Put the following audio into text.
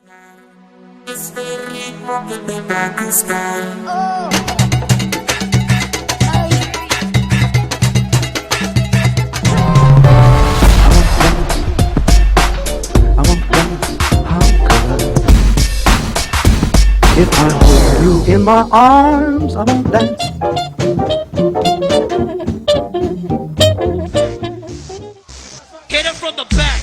If I hold you in my arms, I won't dance. Get it from the back.